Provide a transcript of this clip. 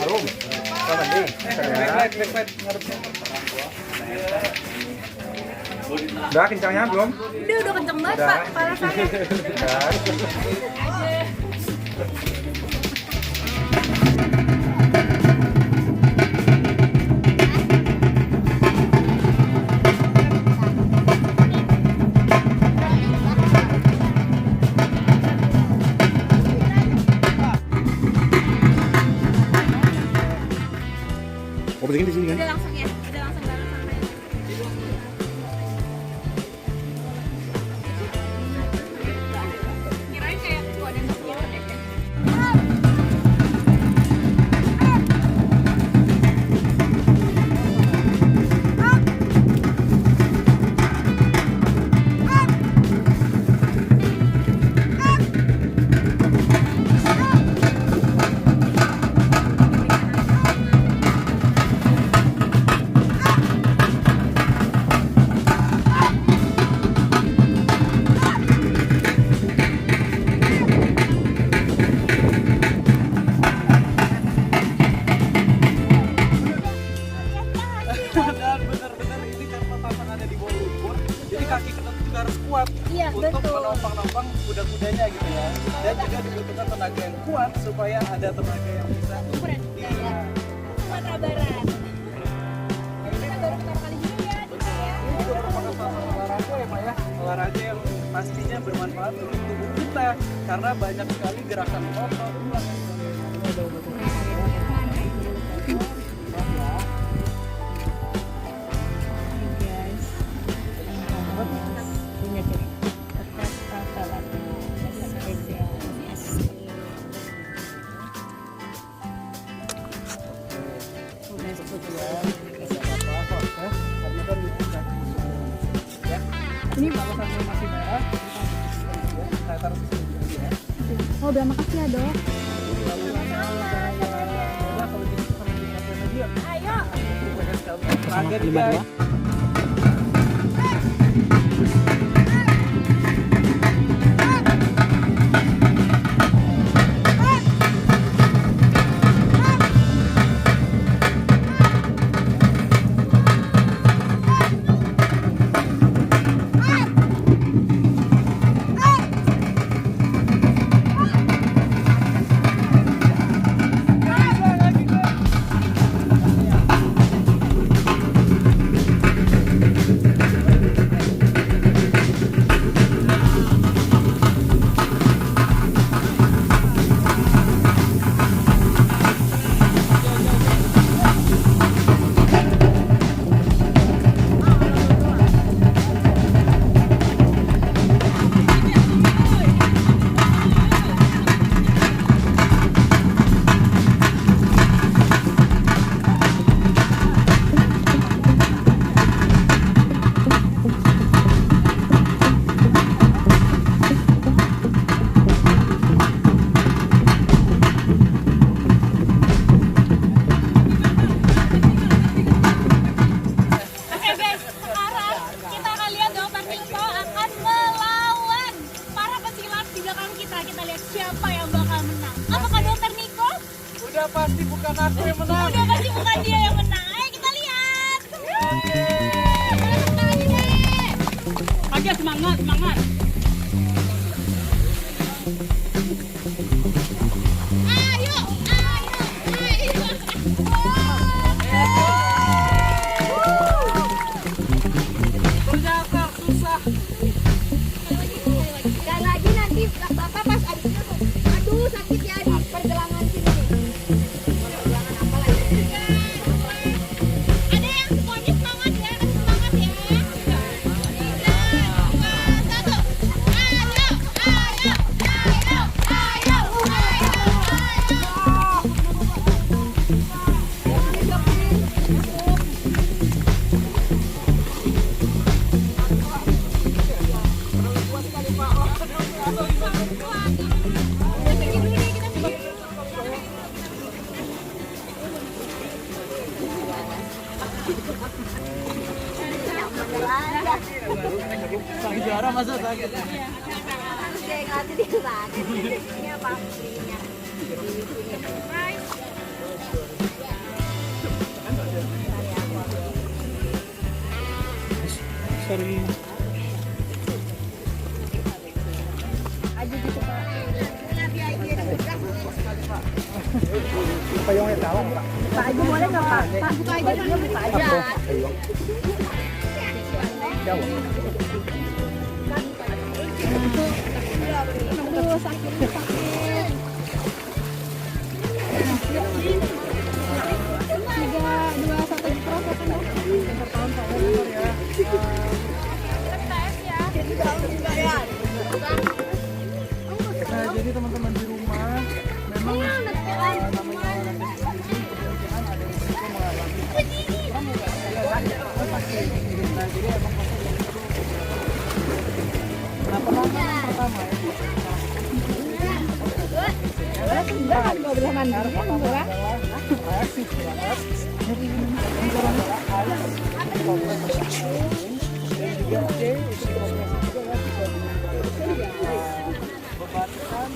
Harum. Sama nih. Udah kencangnya belum? Udah kenceng banget Pak, parah saya. Oh, pentingnya di sini kan? Udah langsung ya, udah langsung banget sampai. Kirain kayak gua ada yang deh. Dan benar-benar ini karena tantangannya di bawah lumpur, jadi kaki kita tuh juga harus kuat Iya, untuk betul. menompang-nompang kuda-kudanya gitu ya. Dan juga dibutuhkan tenaga yang kuat supaya ada tenaga yang bisa Sumatera Barat. Kita baru pertama kali juga ya. ini juga merupakan salah satu olahraga ya Pak ya, olahraga yang pastinya bermanfaat untuk tubuh kita karena banyak sekali gerakan otot, tulang dan sebagainya. Ini kalau sampai masih merah, saya taruh di sini dulu ya. Oh, udah makasih ya, Dok. Kalau gitu kita lanjut latihan lagi ya. Ayo. Banyak sekali olahraga nih guys. Oke guys, sekarang kita akan lihat Dokter Niko akan melawan para pesilat di belakang kita. Kita lihat siapa yang bakal menang. Apakah Dokter Niko? Udah pasti bukan aku yang menang. Udah pasti bukan dia yang menang. Ayo kita lihat. Aja semangat, semangat. Ayo, ayo, Ternyata susah. Dan lagi nanti bapak pas abisnya tuh, aduh sakit ya di pergelangan sini. Pergelangan apa lagi? Ada yang semuanya semangat ya, kasih semangat ya. 3, 2, 1, ayo! Sakit juara masa sakit? Sorry. Payungnya tahu Pak. Pak aja boleh nggak Pak? Pak buka aja dulu, buka aja. Payung. Jauh. Aduh sakit sakit. 3, 2, 1 diproses ya. Nah, jadi teman-teman di rumah memang namanya olahraga seperti ini kemungkinan ada yang bisa mengalami nah jadi emang nah pertama reaksi istirahat dan juga isi kompresi juga ya bisa bebankan